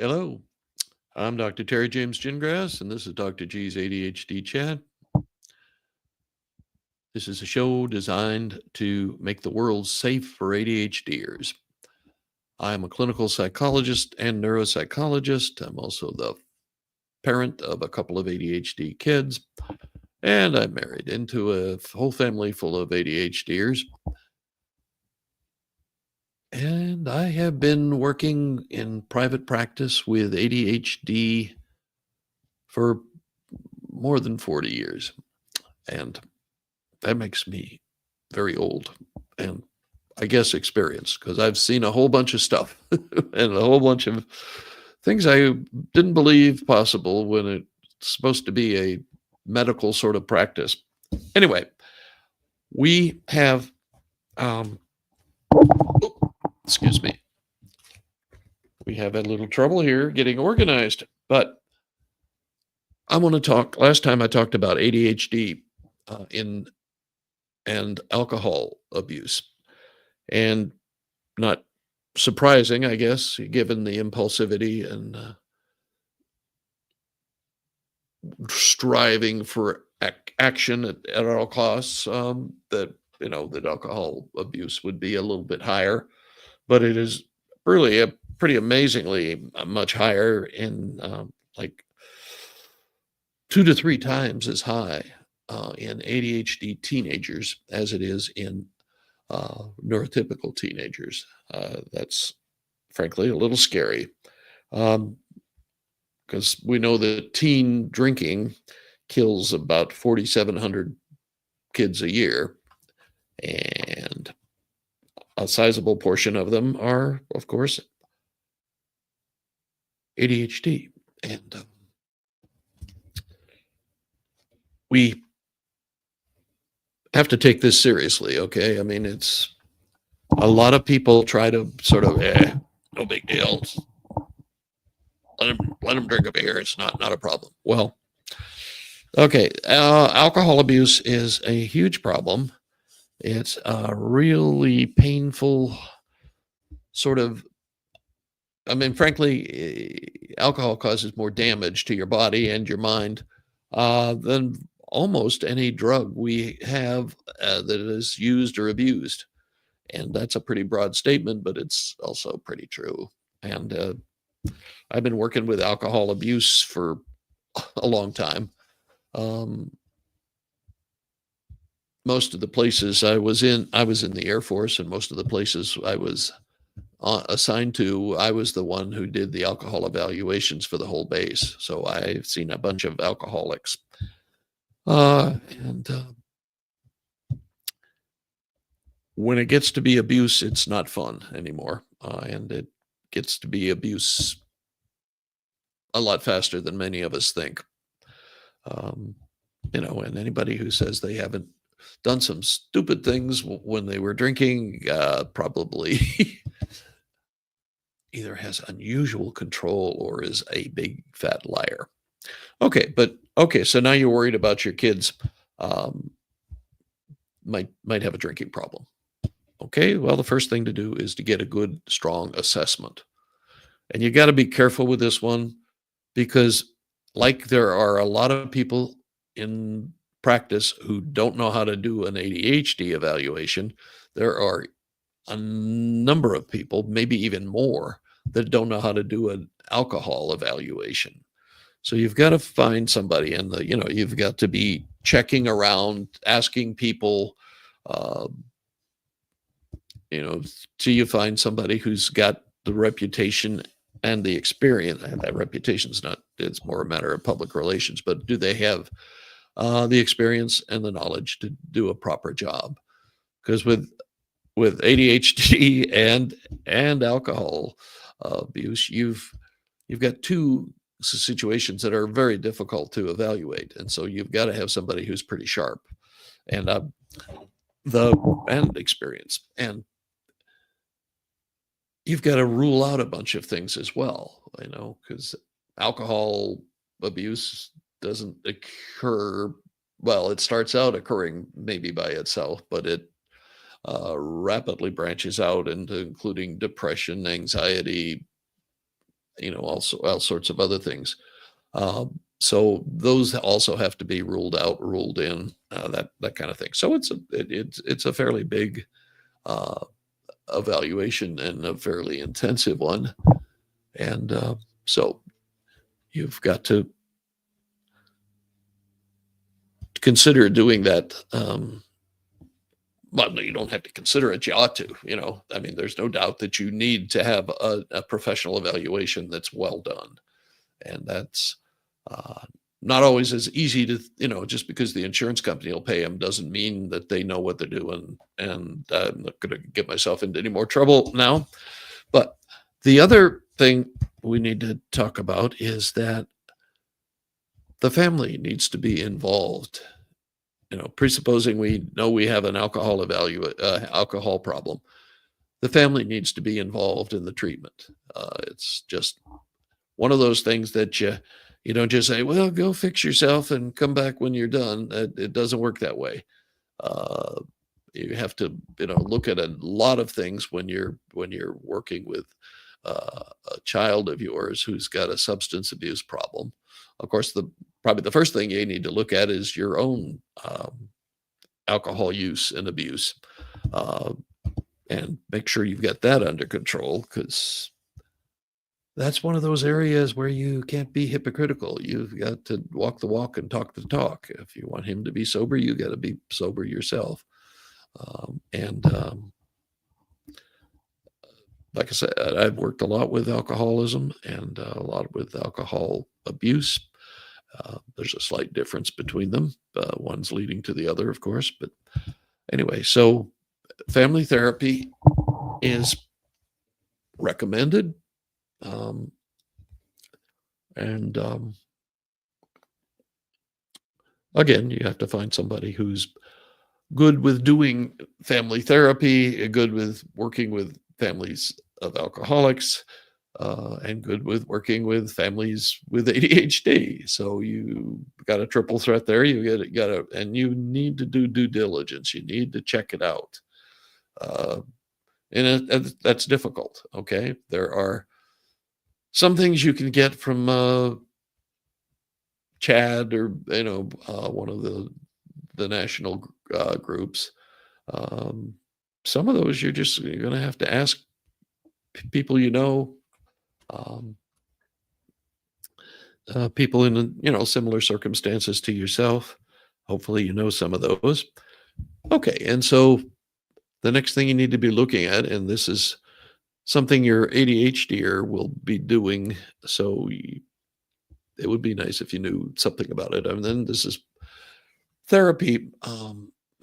Hello, I'm Dr. Terry James Gingrass, and this is Dr. G's ADHD Chat. This is a show designed to make the world safe for ADHDers. I am a clinical psychologist and neuropsychologist. I'm also the parent of a couple of ADHD kids, and I'm married into a whole family full of ADHDers. And I have been working in private practice with ADHD for more than 40 years. And that makes me very old and I guess experienced because I've seen a whole bunch of stuff and a whole bunch of things I didn't believe possible when it's supposed to be a medical sort of practice. Anyway, we have, excuse me, we have a little trouble here getting organized, but I want to talk. Last time I talked about ADHD and alcohol abuse. And not surprising, I guess, given the impulsivity and striving for action at all costs, that alcohol abuse would be a little bit higher. But it is really a pretty amazingly much higher in like 2 to 3 times as high in ADHD teenagers as it is in neurotypical teenagers. That's frankly a little scary because we know that teen drinking kills about 4,700 kids a year, and a sizable portion of them are, of course, ADHD. And we have to take this seriously, okay? I mean, it's a lot of people try to sort of, no big deal. Let them drink a beer. It's not a problem. Well, okay, alcohol abuse is a huge problem. It's a really painful sort of, I mean, frankly, alcohol causes more damage to your body and your mind than almost any drug we have that is used or abused. And that's a pretty broad statement, but it's also pretty true. And I've been working with alcohol abuse for a long time. Most of the places I was in the Air Force, and most of the places I was assigned to, I was the one who did the alcohol evaluations for the whole base. So I've seen a bunch of alcoholics. And when it gets to be abuse, it's not fun anymore. And it gets to be abuse a lot faster than many of us think. And anybody who says they haven't done some stupid things when they were drinking probably either has unusual control or is a big fat liar. Okay, so now you're worried about your kids might have a drinking problem. Okay, well, the first thing to do is to get a good, strong assessment. And you got to be careful with this one because, like, there are a lot of people in practice who don't know how to do an ADHD evaluation. There are a number of people, maybe even more, that don't know how to do an alcohol evaluation. So you've got to find somebody, and you've got to be checking around, asking people, till you find somebody who's got the reputation and the experience. And that reputation's not, it's more a matter of public relations, but do they have the experience and the knowledge to do a proper job? Because with ADHD and alcohol abuse, you've got two situations that are very difficult to evaluate, and so you've got to have somebody who's pretty sharp and experience, and you've got to rule out a bunch of things as well, because alcohol abuse doesn't occur, well, it starts out occurring maybe by itself, but it rapidly branches out into including depression, anxiety, also all sorts of other things. So those also have to be ruled out, ruled in, that kind of thing. So it's a fairly big uh, evaluation and a fairly intensive one, and so you've got to consider doing that. Well, no, you don't have to consider it. You ought to. I mean, there's no doubt that you need to have a professional evaluation that's well done, and that's uh, not always as easy to. Just because the insurance company will pay them doesn't mean that they know what they're doing. And I'm not going to get myself into any more trouble now. But the other thing we need to talk about is that the family needs to be involved. Presupposing we know we have an alcohol problem, the family needs to be involved in the treatment. It's just one of those things that you don't just say, "Well, go fix yourself and come back when you're done." It doesn't work that way. Uh, you have to, look at a lot of things when you're working with a child of yours who's got a substance abuse problem. Of course, probably the first thing you need to look at is your own alcohol use and abuse, uh, and make sure you've got that under control, because that's one of those areas where you can't be hypocritical. You've got to walk the walk and talk the talk. If you want him to be sober, you got to be sober yourself. And like I said, I've worked a lot with alcoholism and a lot with alcohol abuse. There's a slight difference between them. One's leading to the other, of course. But anyway, so family therapy is recommended. And again, you have to find somebody who's good with doing family therapy, good with working with families of alcoholics, and good with working with families with ADHD. So you got a triple threat there. And you need to do due diligence. You need to check it out. Uh, and that's difficult. Okay. There are some things you can get from Chad, or one of the national groups. Um, some of those you're going to have to ask people, um, people in similar circumstances to yourself. Hopefully, some of those. Okay, and so the next thing you need to be looking at, and this is something your ADHDer will be doing, so it would be nice if you knew something about it. And then this is therapy.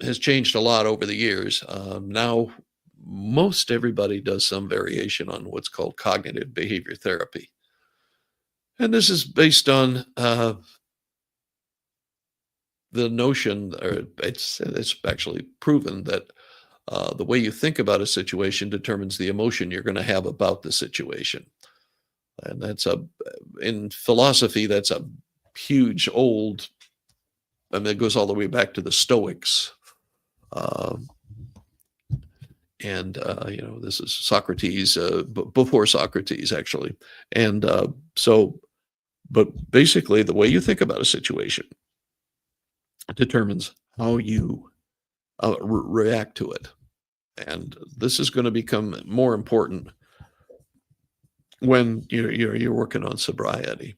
Has changed a lot over the years. Now, most everybody does some variation on what's called cognitive behavior therapy. And this is based on the notion, or it's actually proven that the way you think about a situation determines the emotion you're going to have about the situation. And in philosophy, that's a huge old, I mean, it goes all the way back to the Stoics. And this is Socrates, before Socrates, actually. And but basically, the way you think about a situation determines how you react to it. And this is going to become more important when you're working on sobriety.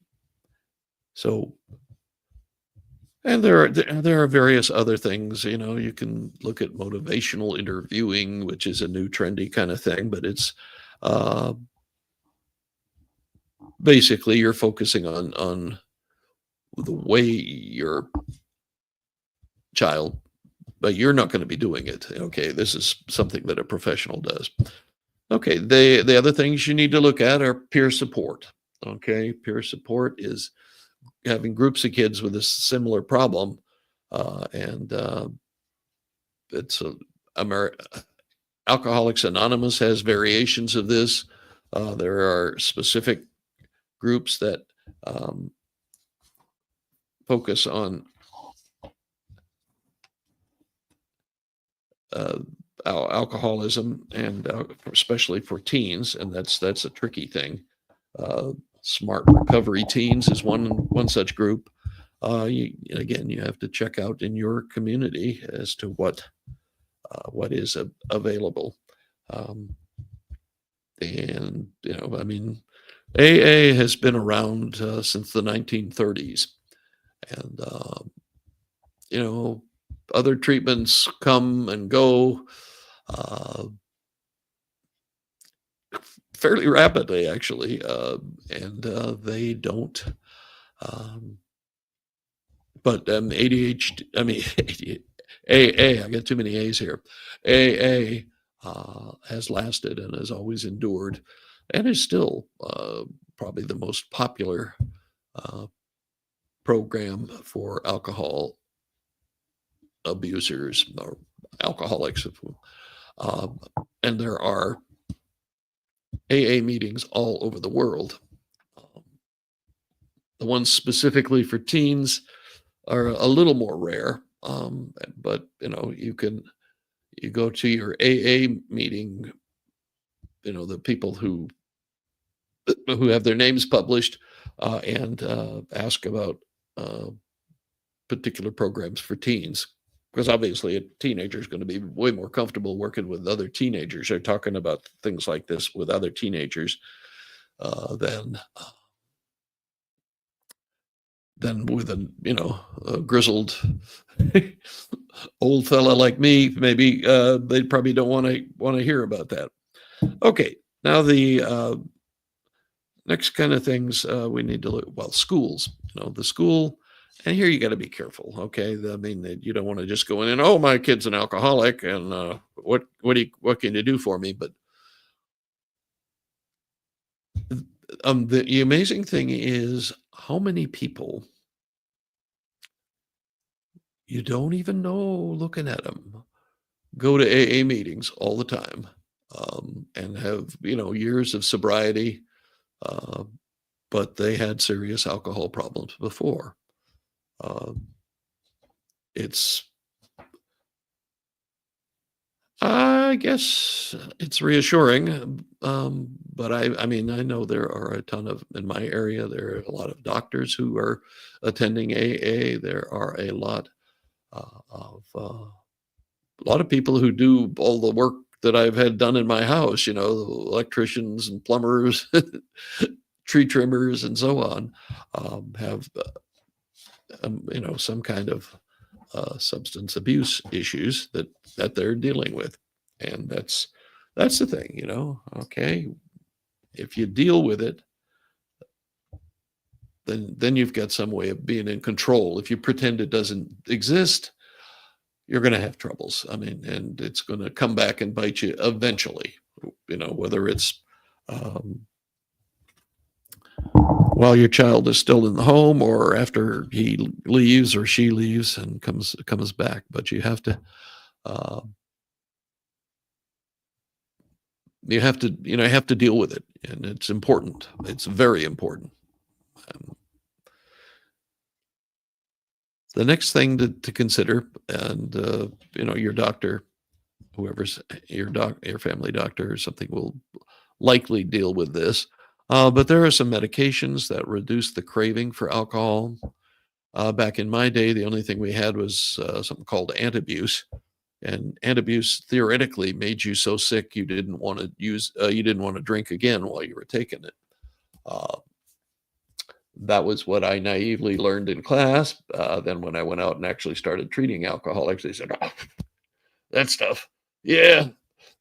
So, and there are various other things. You can look at motivational interviewing, which is a new trendy kind of thing, but it's basically you're focusing on the way your child, but you're not going to be doing it. Okay, this is something that a professional does. Okay, the other things you need to look at are peer support. Okay, peer support is having groups of kids with a similar problem, and it's Alcoholics Anonymous has variations of this. There are specific groups that focus on alcoholism, and especially for teens, and that's a tricky thing. Smart Recovery Teens is one such group. Again, you have to check out in your community as to what is available. Um, and I mean, AA has been around since the 1930s, and other treatments come and go uh, fairly rapidly, actually, and they don't. Um, but ADHD, I mean, AA, I got too many A's here. AA has lasted and has always endured, and is still probably the most popular uh, program for alcohol abusers or alcoholics. Um, and there are AA meetings all over the world. Um, the ones specifically for teens are a little more rare, but you go to your AA meeting. The people who have their names published and ask about uh, particular programs for teens, because obviously a teenager is going to be way more comfortable working with other teenagers. They're talking about things like this with other teenagers than with a grizzled old fella like me. Maybe they probably don't want to hear about that. Okay, now the next kind of things we need to look. Well, schools. The school. And here you got to be careful, okay? I mean, you don't want to just go in and, oh, my kid's an alcoholic, and what can you do for me? But the amazing thing is how many people you don't even know, looking at them, go to AA meetings all the time, and have years of sobriety, uh, but they had serious alcohol problems before. Um, it's I guess it's reassuring, but I mean, I know there are a ton of in my area. There are a lot of doctors who are attending AA. There are a lot of people who do all the work that I've had done in my house. Electricians and plumbers, tree trimmers, and so on, have some kind of substance abuse issues that they're dealing with, and that's the thing. Okay, if you deal with it, then you've got some way of being in control. If you pretend it doesn't exist, you're going to have troubles. I mean, and it's going to come back and bite you eventually. Whether it's while your child is still in the home, or after he leaves or she leaves and comes back. But you have to uh, deal with it, and it's important. It's very important. Um, the next thing to consider, and your doctor, whoever's your family doctor or something, will likely deal with this. But there are some medications that reduce the craving for alcohol. Back in my day, the only thing we had was something called antabuse, and antabuse theoretically made you so sick you didn't want to drink again while you were taking it. Uh, that was what I naively learned in class. Then when I went out and actually started treating alcoholics, they said, "Oh, that stuff, yeah,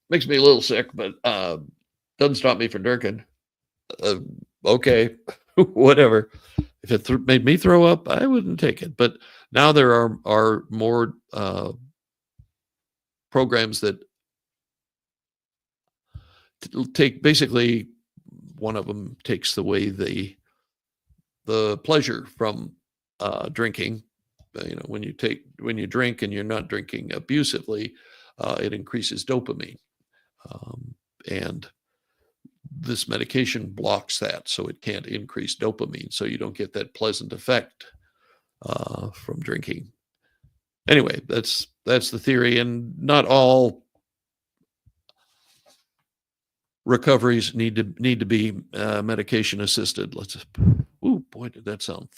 makes me a little sick, but doesn't stop me from drinking." Uh, okay, whatever. If it made me throw up, I wouldn't take it. But now there are more programs that take, basically, one of them takes away the pleasure from drinking. When you drink and you're not drinking abusively, it increases dopamine, and this medication blocks that, so it can't increase dopamine, so you don't get that pleasant effect from drinking. Anyway, that's the theory, and not all recoveries need to be medication assisted. Ooh, boy, did that sound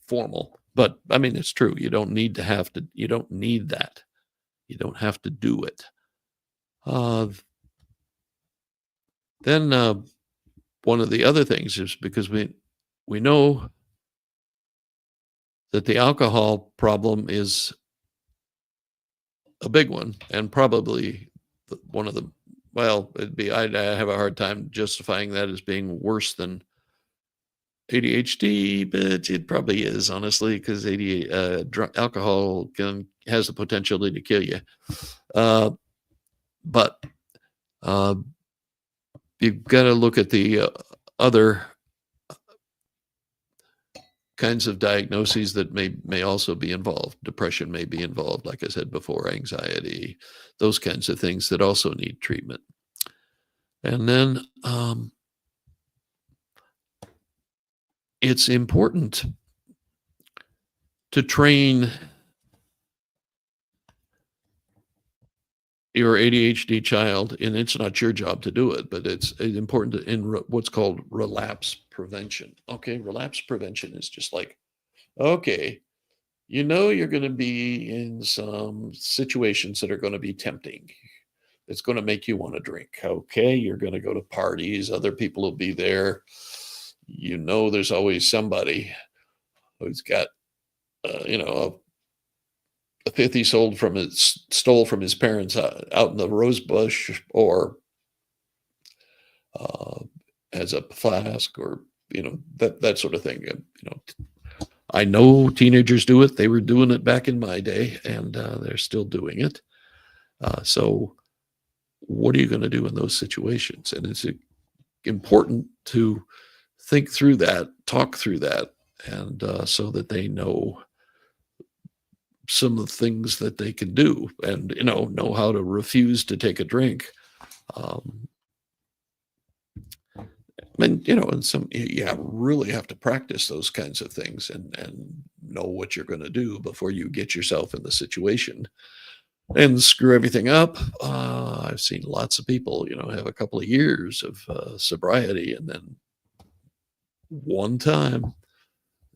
formal. But I mean, it's true. You don't need to. You don't need that. You don't have to do it. Uh, then one of the other things is because we know that the alcohol problem is a big one, and probably one of the, well, I'd have a hard time justifying that as being worse than ADHD, but it probably is, honestly, because alcohol has the potential to kill you. But you've got to look at the other kinds of diagnoses that may also be involved. Depression may be involved, like I said before, anxiety, those kinds of things that also need treatment. And then it's important to train your ADHD child, and it's not your job to do it, but it's important in what's called relapse prevention. Okay, relapse prevention is just like, okay, you're going to be in some situations that are going to be tempting. It's going to make you want to drink. Okay, you're going to go to parties, other people will be there. There's always somebody who's got, a fifth he stole from his parents out in the rose bush, or has a flask, or that sort of thing. I know teenagers do it. They were doing it back in my day, and they're still doing it. So what are you going to do in those situations? And it's important to think through that, talk through that, and so that they know some of the things that they can do, and know how to refuse to take a drink. And really have to practice those kinds of things, and know what you're going to do before you get yourself in the situation and screw everything up. I've seen lots of people, have a couple of years of sobriety, and then one time,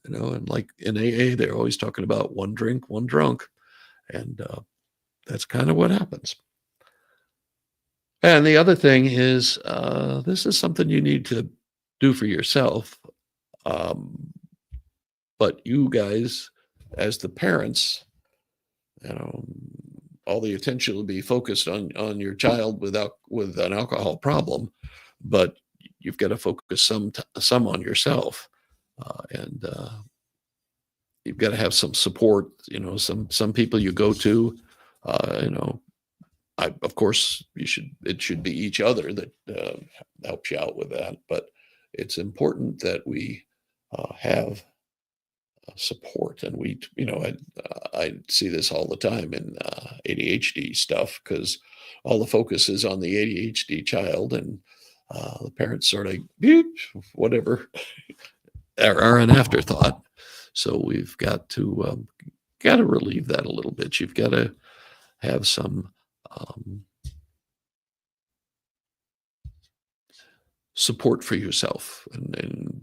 and like in AA, they're always talking about one drink, one drunk. And that's kind of what happens. And the other thing is, this is something you need to do for yourself. But you guys, as the parents, all the attention will be focused on your child with an alcohol problem, but you've got to focus some on yourself, and you've got to have some support. Some people you go to. Of course, it should be each other that helps you out with that, but it's important that we have support. And I see this all the time in ADHD stuff, because all the focus is on the ADHD child, and the parents sort of whatever are an afterthought. So we've got to relieve that a little bit. You've got to have some support for yourself, and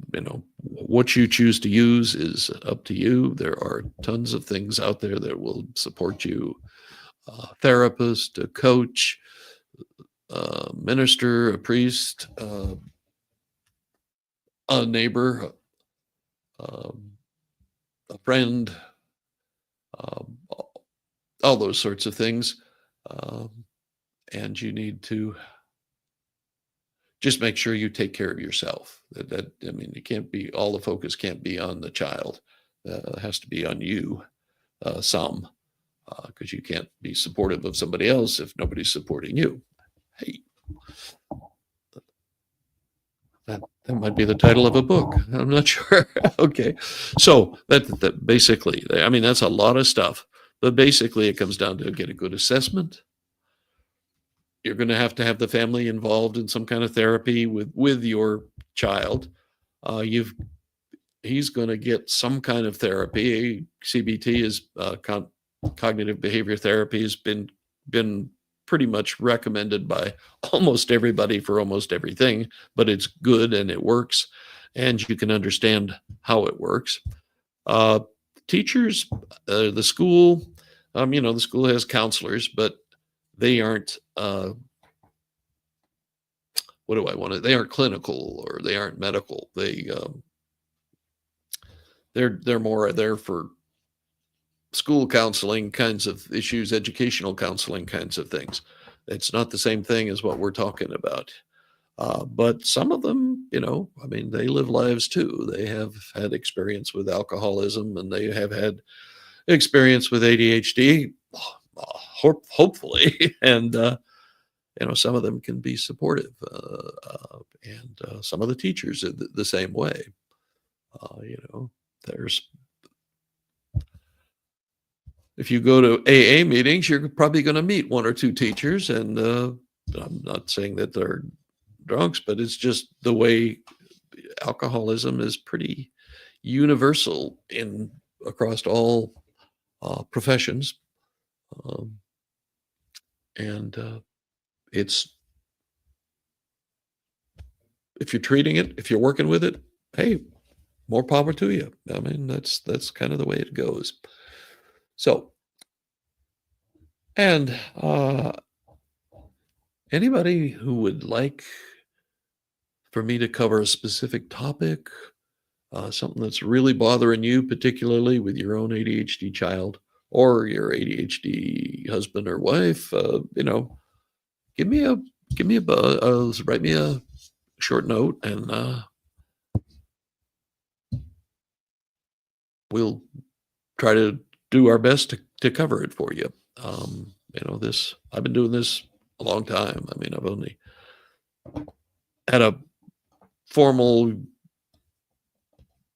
what you choose to use is up to you. There are tons of things out there that will support you: therapist, a coach, a minister, a priest, a neighbor, a friend, all those sorts of things. And you need to just make sure you take care of yourself. It can't be, all the focus can't be on the child. It has to be on you, because you can't be supportive of somebody else if nobody's supporting you. Hey, that might be the title of a book. I'm not sure. Okay, so that basically, that's a lot of stuff. But basically, it comes down to get a good assessment. You're going to have the family involved in some kind of therapy with your child. He's going to get some kind of therapy. CBT is cognitive behavior therapy, has been pretty much recommended by almost everybody for almost everything, but it's good and it works, and you can understand how it works. Uh, Teachers, the school, the school has counselors, but they aren't, what do I want to, they aren't clinical or they aren't medical. They're more there for school counseling kinds of issues, educational counseling kinds of things. It's not the same thing as what we're talking about. But some of them, they live lives too. They have had experience with alcoholism and they have had experience with ADHD, hopefully. And, some of them can be supportive. And some of the teachers are the same way. There's, if you go to AA meetings, you're probably going to meet one or two teachers. And I'm not saying that they're drunks, but it's just the way alcoholism is pretty universal across all professions. And it's, if you're treating it, if you're working with it, hey, more power to you. I mean, that's kind of the way it goes. So, and anybody who would like for me to cover a specific topic, something that's really bothering you, particularly with your own ADHD child or your ADHD husband or wife, give me a buzz, write me a short note, and we'll try to do our best to cover it for you. I've been doing this a long time. I mean, I've only had a formal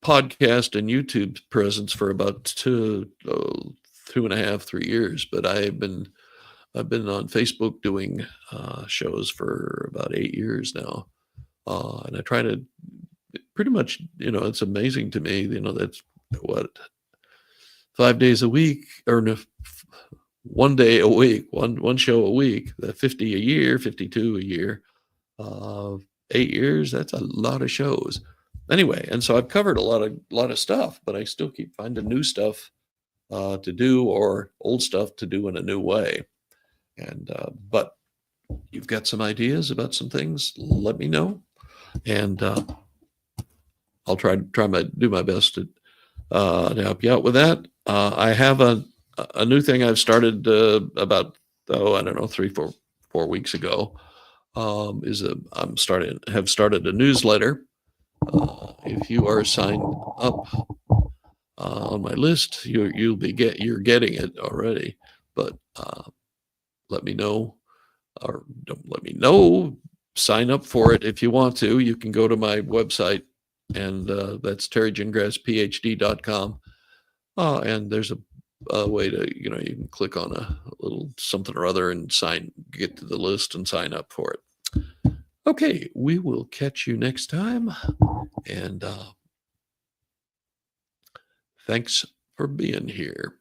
podcast and YouTube presence for about 2.5, 3 years, but I've been on Facebook doing shows for about 8 years now, and I try to pretty much, it's amazing to me, that's what 5 days a week, or no, 1 day a week, one show a week, 50 a year, 52 a year, 8 years. That's a lot of shows. Anyway, and so I've covered a lot of stuff, but I still keep finding new stuff to do, or old stuff to do in a new way. And but you've got some ideas about some things, let me know, and I'll try do my best to help you out with that. I have a new thing I've started about, I don't know, 4 weeks ago. Have started a newsletter. If you are signed up on my list, you're getting it already. But let me know, or don't let me know. Sign up for it if you want to. You can go to my website, and that's terrygingrassphd.com. And there's a way to, you can click on a little something or other and get to the list and sign up for it. Okay, we will catch you next time. And thanks for being here.